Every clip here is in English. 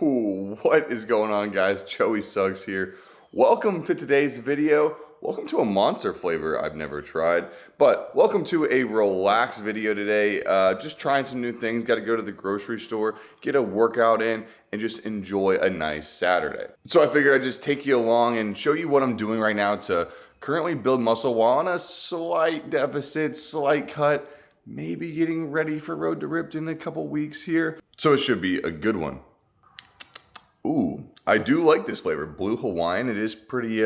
Ooh, what is going on, guys? Joey Suggs here. Welcome to today's video. Welcome to a monster flavor I've never tried, but welcome to a relaxed video today. Just trying some new things. Got to go to the grocery store, get a workout in, and just enjoy a nice Saturday. So I figured I'd just take you along and show you what I'm doing right now to currently build muscle while on a slight deficit, slight cut, maybe getting ready for Road to Ripped in a couple weeks here. So it should be a good one. Ooh, I do like this flavor, Blue Hawaiian. It is pretty,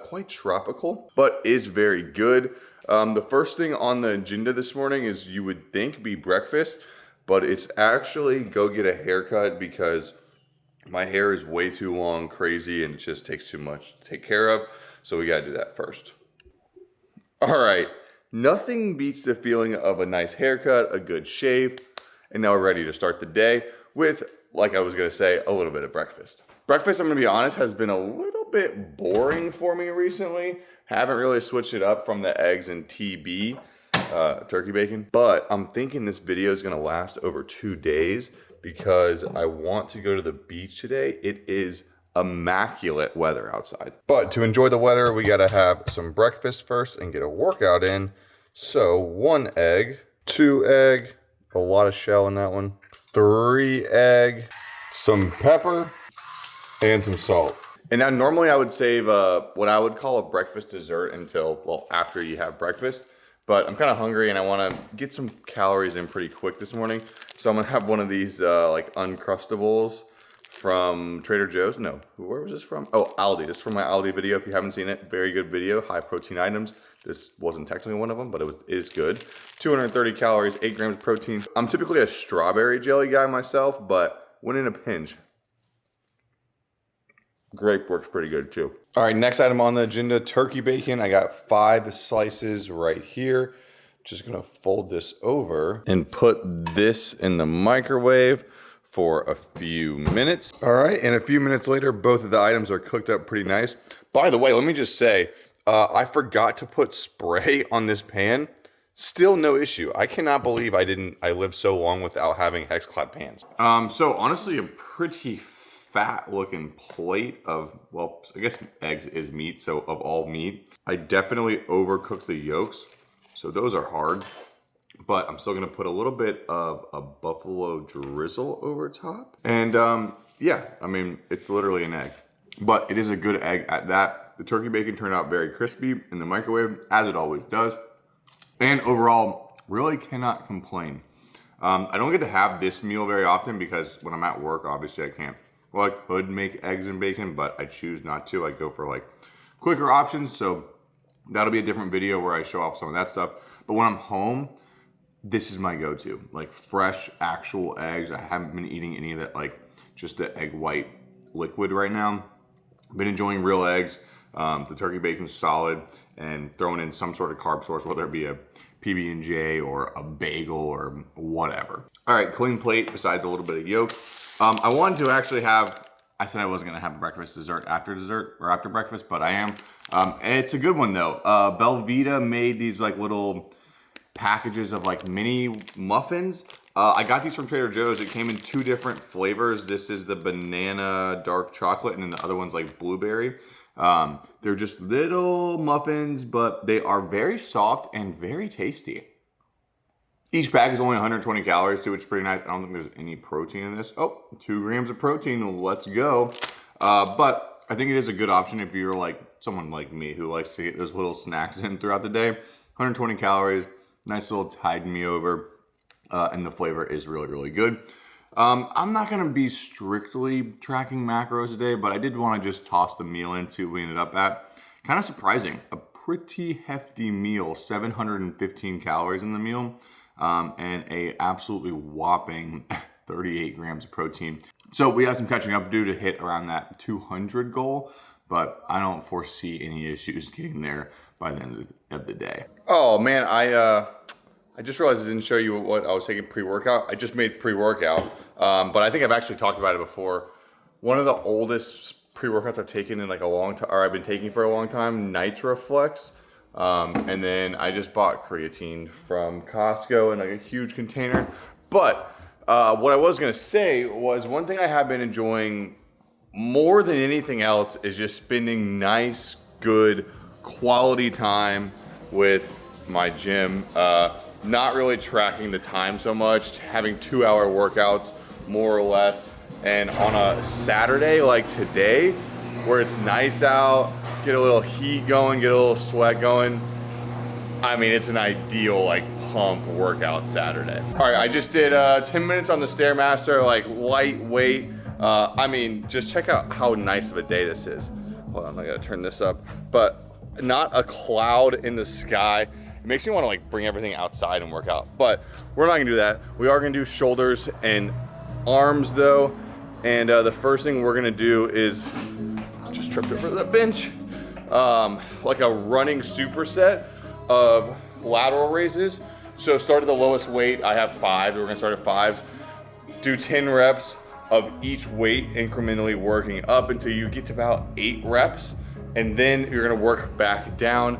quite tropical, but is very good. The first thing on the agenda this morning is, you would think, be breakfast, but it's actually go get a haircut because my hair is way too long, crazy, and it just takes too much to take care of. So we gotta do that first. All right, nothing beats the feeling of a nice haircut, a good shave, and now we're ready to start the day with, like I was gonna say, a little bit of breakfast. Breakfast, I'm gonna be honest, has been a little bit boring for me recently. Haven't really switched it up from the eggs and TB, turkey bacon. But I'm thinking this video is gonna last over 2 days because I want to go to the beach today. It is immaculate weather outside. But to enjoy the weather, we gotta have some breakfast first and get a workout in. So 1 egg, 2 egg, a lot of shell in that one, 3 egg, some pepper, and some salt. And now normally I would save what I would call a breakfast dessert until, well, after you have breakfast. But I'm kind of hungry and I want to get some calories in pretty quick this morning. So I'm going to have one of these like Uncrustables from Trader Joe's. No, where was this from? Oh, Aldi. This is from my Aldi video. If you haven't seen it, very good video, high protein items. This wasn't technically one of them, but it is good. 230 calories, 8 grams of protein. I'm typically a strawberry jelly guy myself, but when in a pinch, grape works pretty good too. All right, next item on the agenda, turkey bacon. I got 5 slices right here. Just gonna fold this over and put this in the microwave for a few minutes. All right, and a few minutes later, both of the items are cooked up pretty nice. By the way, let me just say, I forgot to put spray on this pan. Still no issue. I cannot believe I lived so long without having hex-clad pans. So honestly, a pretty fat looking plate of, well, I guess eggs is meat, so of all meat. I definitely overcooked the yolks, so those are hard. But I'm still gonna put a little bit of a buffalo drizzle over top. And yeah, I mean, it's literally an egg. But it is a good egg at that. The turkey bacon turned out very crispy in the microwave, as it always does. And overall, really cannot complain. I don't get to have this meal very often because when I'm at work, obviously I can't. Well, I could make eggs and bacon, but I choose not to. I go for like quicker options. So that'll be a different video where I show off some of that stuff. But when I'm home, this is my go-to. Like fresh, actual eggs. I haven't been eating any of that, like just the egg white liquid right now. Been enjoying real eggs. The turkey bacon's solid, and throwing in some sort of carb source, whether it be a PB&J or a bagel or whatever. All right, clean plate besides a little bit of yolk. I wanted to actually have, I said I wasn't gonna have a breakfast dessert or after breakfast, but I am. And it's a good one though. Belvita made these like little packages of like mini muffins. I got these from Trader Joe's. It came in 2 different flavors. This is the banana dark chocolate, and then the other one's like blueberry. They're just little muffins, but they are very soft and very tasty. Each bag is only 120 calories too, which is pretty nice. I don't think there's any protein in this. Oh, 2 grams of protein, let's go. But I think it is a good option if you're like someone like me who likes to get those little snacks in throughout the day. 120 calories, nice little tide me over, and the flavor is really, really good. I'm not gonna be strictly tracking macros today, but I did wanna just toss the meal in, see what we ended up at. Kind of surprising, a pretty hefty meal, 715 calories in the meal, and a absolutely whopping 38 grams of protein. So we have some catching up to do to hit around that 200 goal, but I don't foresee any issues getting there by the end of the day. Oh man, I just realized I didn't show you what I was taking pre-workout. I just made pre-workout, but I think I've actually talked about it before. One of the oldest pre-workouts I've taken in like a long time, or I've been taking for a long time, NitraFlex. And then I just bought creatine from Costco in like a huge container. But What I was gonna say was one thing I have been enjoying more than anything else is just spending nice, good, quality time with my gym. Not really tracking the time so much, having 2-hour workouts more or less. And on a Saturday like today, where it's nice out, get a little heat going, get a little sweat going. I mean, it's an ideal like pump workout Saturday. All right, I just did 10 minutes on the Stairmaster, like lightweight. I mean, just check out how nice of a day this is. Hold on, I gotta turn this up. But not a cloud in the sky. It makes me wanna like bring everything outside and work out. But we're not gonna do that. We are gonna do shoulders and arms though. And the first thing we're gonna do is, just tripped over the bench, like a running superset of lateral raises. So start at the lowest weight. I have 5, we're gonna start at 5s. Do 10 reps of each weight, incrementally working up until you get to about 8 reps. And then you're gonna work back down,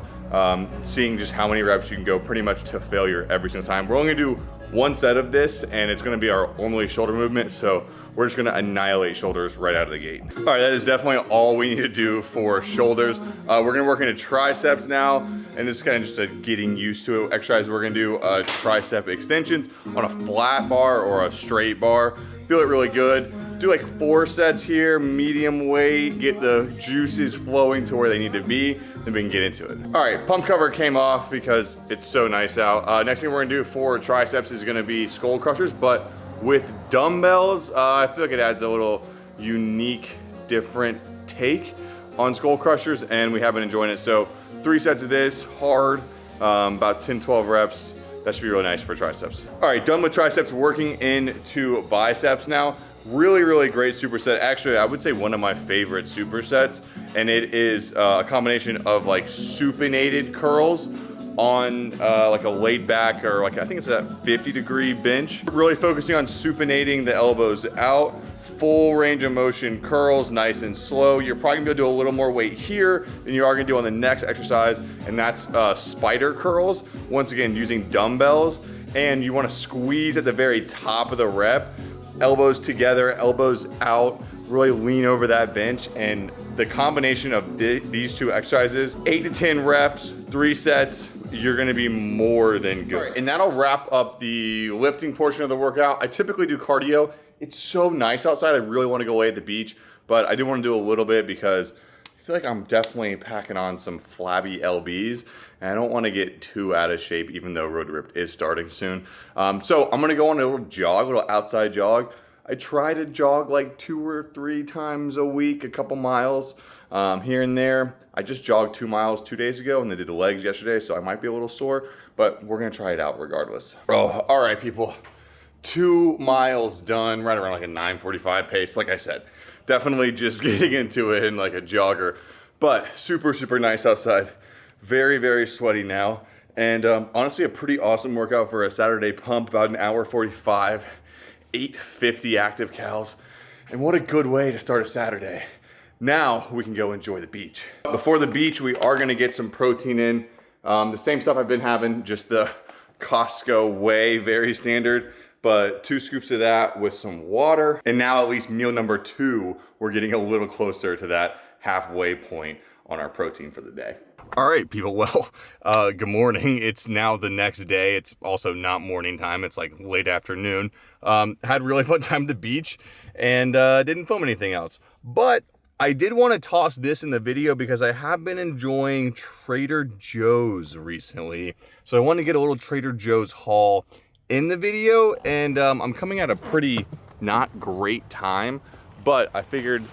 seeing just how many reps you can go pretty much to failure every single time. We're only gonna do 1 set of this, and it's gonna be our only shoulder movement, so we're just gonna annihilate shoulders right out of the gate. All right, that is definitely all we need to do for shoulders. We're gonna work into triceps now, and this is kind of just a getting used to it exercise. We're gonna do tricep extensions on a flat bar or a straight bar. Feel it really good. Do like 4 sets here, medium weight, get the juices flowing to where they need to be, then we can get into it. All right, pump cover came off because it's so nice out. Next thing we're gonna do for triceps is gonna be skull crushers, but with dumbbells. I feel like it adds a little unique, different take on skull crushers, and we have been enjoying it. So 3 sets of this, hard, about 10, 12 reps. That should be really nice for triceps. All right, done with triceps, working into biceps now. Really, really great superset. Actually, I would say one of my favorite supersets, and it is a combination of like supinated curls on like a laid back, or like I think it's a 50-degree bench. Really focusing on supinating the elbows out. Full range of motion curls, nice and slow. You're probably gonna do a little more weight here than you are gonna do on the next exercise, and that's spider curls. Once again, using dumbbells, and you wanna squeeze at the very top of the rep. Elbows together, elbows out, really lean over that bench, and the combination of these 2 exercises, 8 to 10 reps, 3 sets, you're gonna be more than good. Right, and that'll wrap up the lifting portion of the workout. I typically do cardio. It's so nice outside. I really wanna go lay at the beach, but I do wanna do a little bit because I feel like I'm definitely packing on some flabby LBs, and I don't wanna get too out of shape even though Road Ripped is starting soon. So I'm gonna go on a little jog, a little outside jog. I try to jog like 2 or 3 times a week, a couple miles here and there. I just jogged 2 miles 2 days ago, and then did the legs yesterday, so I might be a little sore, but we're gonna try it out regardless. Oh, all right, people. 2 miles done, right around like a 9:45 pace. Like I said, definitely just getting into it in like a jogger, but super, super nice outside. Very, very sweaty now. And honestly, a pretty awesome workout for a Saturday pump, about an hour 45, 850 active cals. And what a good way to start a Saturday. Now we can go enjoy the beach. Before the beach, we are gonna get some protein in. The same stuff I've been having, just the Costco way, very standard. But 2 scoops of that with some water. And now at least meal number 2, we're getting a little closer to that halfway point on our protein for the day. All right, people, well, good morning. It's now the next day. It's also not morning time. It's like late afternoon. Had a really fun time at the beach and didn't film anything else. But I did want to toss this in the video because I have been enjoying Trader Joe's recently. So I want to get a little Trader Joe's haul in the video, and I'm coming at a pretty not great time, but I figured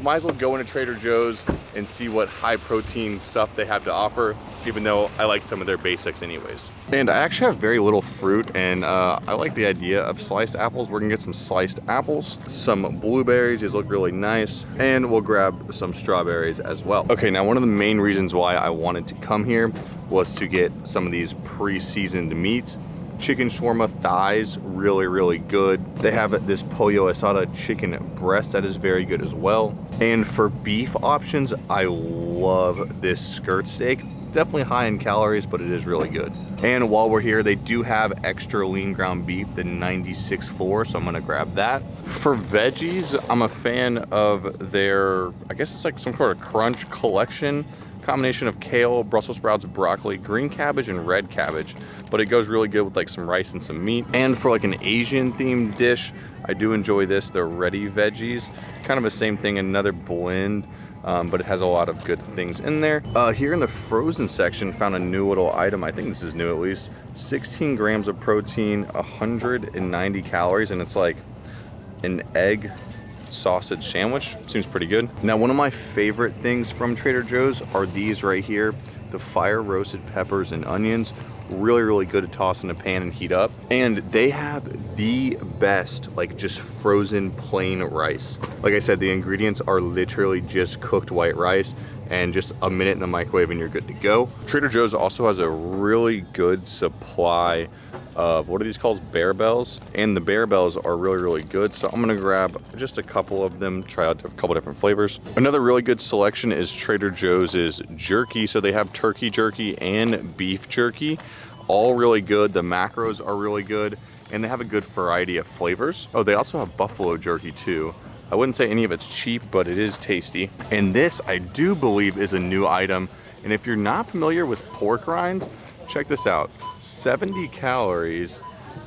might as well go into Trader Joe's and see what high protein stuff they have to offer, even though I like some of their basics anyways. And I actually have very little fruit, and I like the idea of sliced apples. We're gonna get some sliced apples, some blueberries, these look really nice, and we'll grab some strawberries as well. Okay, now one of the main reasons why I wanted to come here was to get some of these pre-seasoned meats. Chicken shawarma thighs, really, really good. They have this pollo asada chicken breast that is very good as well. And for beef options, I love this skirt steak. definitely high in calories, but it is really good. And while we're here, they do have extra lean ground beef, the 96.4, so I'm gonna grab that. For veggies, I'm a fan of their, I guess it's like some sort of crunch collection, combination of kale, Brussels sprouts, broccoli, green cabbage, and red cabbage. But it goes really good with like some rice and some meat. And for like an Asian themed dish, I do enjoy this, the ready veggies. Kind of the same thing, another blend, but it has a lot of good things in there. Here in the frozen section, found a new little item. I think this is new at least. 16 grams of protein, 190 calories, and it's like an egg sausage sandwich. Seems pretty good. Now, one of my favorite things from Trader Joe's are these right here, the fire roasted peppers and onions. Really, really good to toss in a pan and heat up. And they have the best, like, just frozen plain rice. Like I said, the ingredients are literally just cooked white rice and just a minute in the microwave and you're good to go. Trader Joe's also has a really good supply of, what are these called? Bear Bells. And the Bear Bells are really, really good. So I'm gonna grab just a couple of them, try out a couple different flavors. Another really good selection is Trader Joe's jerky. So they have turkey jerky and beef jerky, all really good. The macros are really good and they have a good variety of flavors. Oh, they also have buffalo jerky too. I wouldn't say any of it's cheap, but it is tasty. And this, I do believe, is a new item. And if you're not familiar with pork rinds, check this out. 70 calories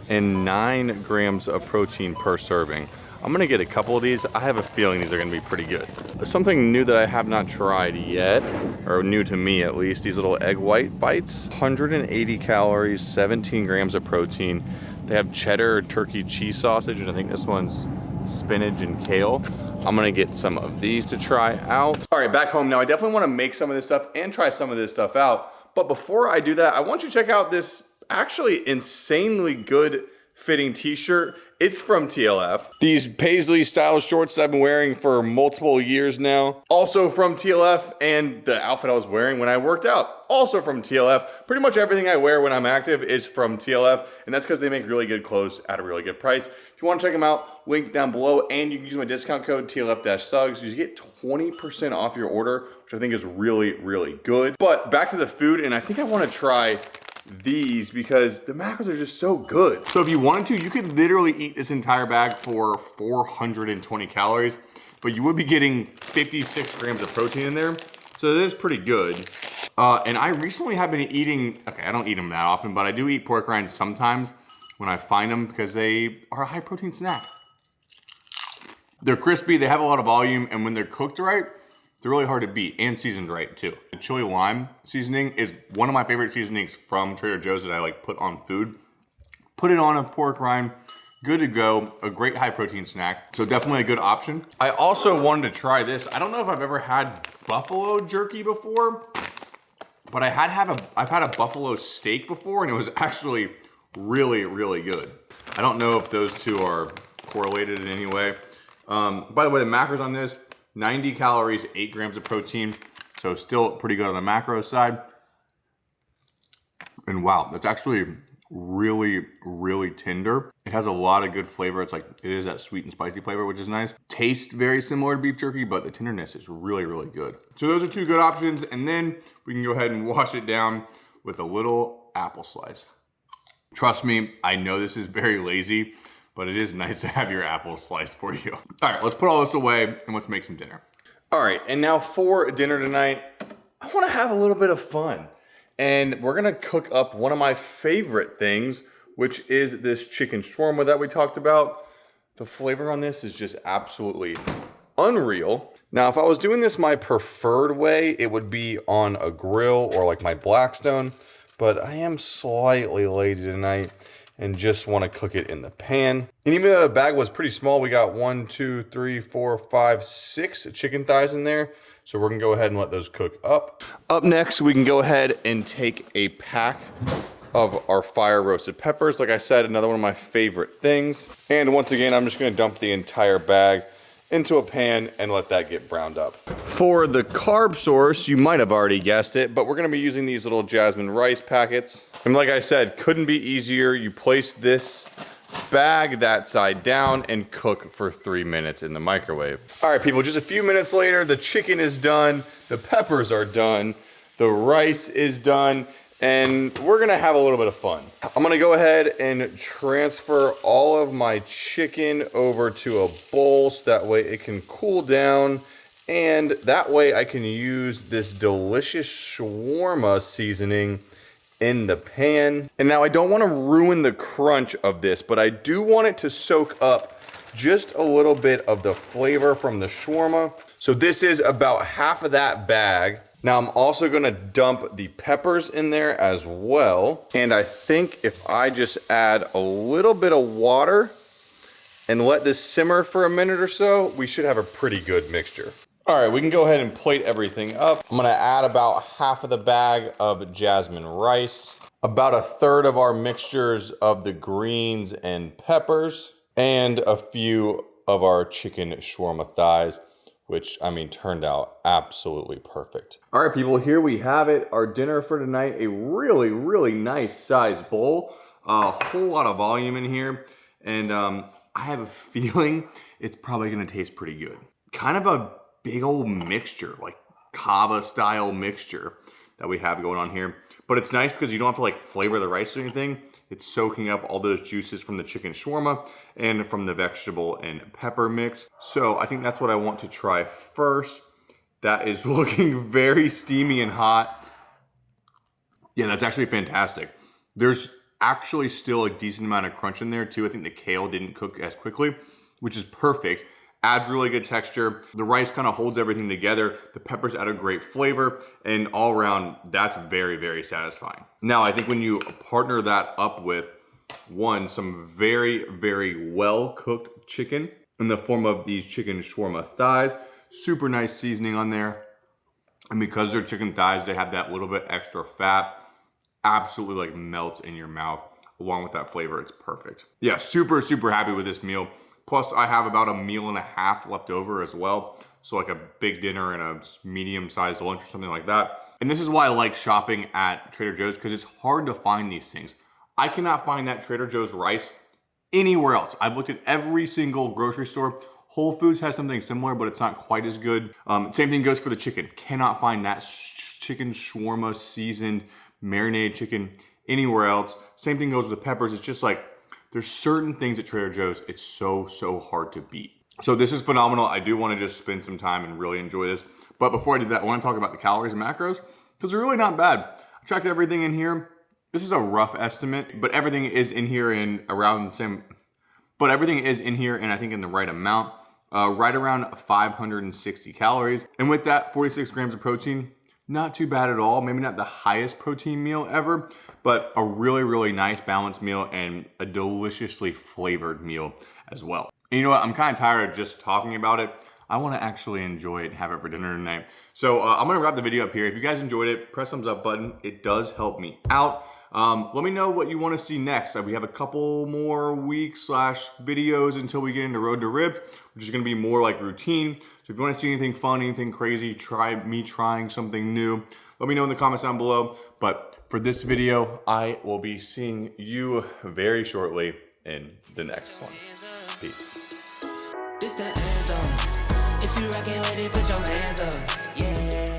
and 9 grams of protein per serving. I'm gonna get a couple of these. I have a feeling these are gonna be pretty good. Something new that I have not tried yet, or new to me at least, these little egg white bites. 180 calories, 17 grams of protein. They have cheddar turkey cheese sausage, and I think this one's spinach and kale. I'm gonna get some of these to try out. All right, back home now. I definitely wanna make some of this stuff and try some of this stuff out. But before I do that, I want you to check out this actually insanely good fitting t-shirt. It's from TLF. These paisley style shorts I've been wearing for multiple years now. Also from TLF, and the outfit I was wearing when I worked out, also from TLF. Pretty much everything I wear when I'm active is from TLF, and that's because they make really good clothes at a really good price. If you want to check them out, link down below, and you can use my discount code TLF-Suggs. You get 20% off your order, which I think is really, really good. But back to the food, and I think I want to try these because the macros are just so good. So if you wanted to, you could literally eat this entire bag for 420 calories, but you would be getting 56 grams of protein in there. So it is pretty good. And I recently have been eating, okay, I don't eat them that often, but I do eat pork rinds sometimes when I find them because they are a high protein snack. They're crispy, they have a lot of volume, and when they're cooked right, they're really hard to beat and seasoned right too. The chili lime seasoning is one of my favorite seasonings from Trader Joe's that I like put on food. Put it on a pork rind, good to go, a great high protein snack. So definitely a good option. I also wanted to try this. I don't know if I've ever had buffalo jerky before, but I've had a buffalo steak before and it was actually really, really good. I don't know if those two are correlated in any way. By the way, the macros on this, 90 calories, 8 grams of protein. So still pretty good on the macro side. And wow, that's actually really, really tender. It has a lot of good flavor. It's like, it is that sweet and spicy flavor, which is nice. Tastes very similar to beef jerky, but the tenderness is really, really good. So those are two good options. And then we can go ahead and wash it down with a little apple slice. Trust me, I know this is very lazy, but it is nice to have your apples sliced for you. All right, let's put all this away and let's make some dinner. All right, and now for dinner tonight, I wanna have a little bit of fun. And we're gonna cook up one of my favorite things, which is this chicken shawarma that we talked about. The flavor on this is just absolutely unreal. Now, if I was doing this my preferred way, it would be on a grill or like my Blackstone, but I am slightly lazy tonight and just want to cook it in the pan. And even though the bag was pretty small, we got 1, 2, 3, 4, 5, 6 chicken thighs in there. So we're gonna go ahead and let those cook up. Up next, we can go ahead and take a pack of our fire roasted peppers. Like I said, another one of my favorite things. And once again, I'm just gonna dump the entire bag into a pan and let that get browned up. For the carb source, you might have already guessed it, but we're gonna be using these little jasmine rice packets. And like I said, couldn't be easier. You place this bag that side down and cook for 3 minutes in the microwave. All right, people, just a few minutes later, the chicken is done, the peppers are done. The rice is done, and we're gonna have a little bit of fun. I'm gonna go ahead and transfer all of my chicken over to a bowl so that way it can cool down, and that way I can use this delicious shawarma seasoning in the pan. And now I don't want to ruin the crunch of this, but I do want it to soak up just a little bit of the flavor from the shawarma. So this is about half of that bag. Now I'm also gonna dump the peppers in there as well. And I think if I just add a little bit of water and let this simmer for a minute or so, we should have a pretty good mixture. All right, we can go ahead and plate everything up. I'm gonna add about half of the bag of jasmine rice, about a third of our mixtures of the greens and peppers, and a few of our chicken shawarma thighs, which, I mean, turned out absolutely perfect. All right, people, here we have it. Our dinner for tonight, a really, really nice sized bowl. A whole lot of volume in here. And I have a feeling it's probably gonna taste pretty good. Kind of a big old mixture, like kava style mixture that we have going on here. But it's nice because you don't have to like flavor the rice or anything. It's soaking up all those juices from the chicken shawarma and from the vegetable and pepper mix. So I think that's what I want to try first. That is looking very steamy and hot. Yeah, that's actually fantastic. There's actually still a decent amount of crunch in there too. I think the kale didn't cook as quickly, which is perfect. Adds really good texture. The rice kind of holds everything together. The peppers add a great flavor, and all around, that's very, very satisfying. Now, I think when you partner that up with some very, very well-cooked chicken in the form of these chicken shawarma thighs, super nice seasoning on there. And because they're chicken thighs, they have that little bit extra fat. Absolutely like melts in your mouth. Along with that flavor, it's perfect. Yeah, super, super happy with this meal. Plus, I have about a meal and a half left over as well. So like a big dinner and a medium-sized lunch or something like that. And this is why I like shopping at Trader Joe's, because it's hard to find these things. I cannot find that Trader Joe's rice anywhere else. I've looked at every single grocery store. Whole Foods has something similar, but it's not quite as good. Same thing goes for the chicken. Cannot find that chicken shawarma seasoned marinated chicken anywhere else. Same thing goes with the peppers. It's just like, there's certain things at Trader Joe's, it's so, so hard to beat. So this is phenomenal. I do want to just spend some time and really enjoy this. But before I do that, I want to talk about the calories and macros, because they're really not bad. I tracked everything in here. This is a rough estimate, but everything is in here in around the same, but everything is in here and I think in the right amount. Right around 560 calories. And with that, 46 grams of protein. Not too bad at all. Maybe not the highest protein meal ever, but a really, really nice balanced meal and a deliciously flavored meal as well. And you know what? I'm kind of tired of just talking about it. I want to actually enjoy it and have it for dinner tonight. So I'm going to wrap the video up here. If you guys enjoyed it, press thumbs up button. It does help me out. Let me know what you want to see next. We have a couple more weeks / videos until we get into Road to Ripped, which is going to be more like routine. So if you want to see anything fun, anything crazy, try me trying something new, let me know in the comments down below. But for this video, I will be seeing you very shortly in the next one. Peace. This the anthem. If you rockin' with it, put your hands up. Yeah.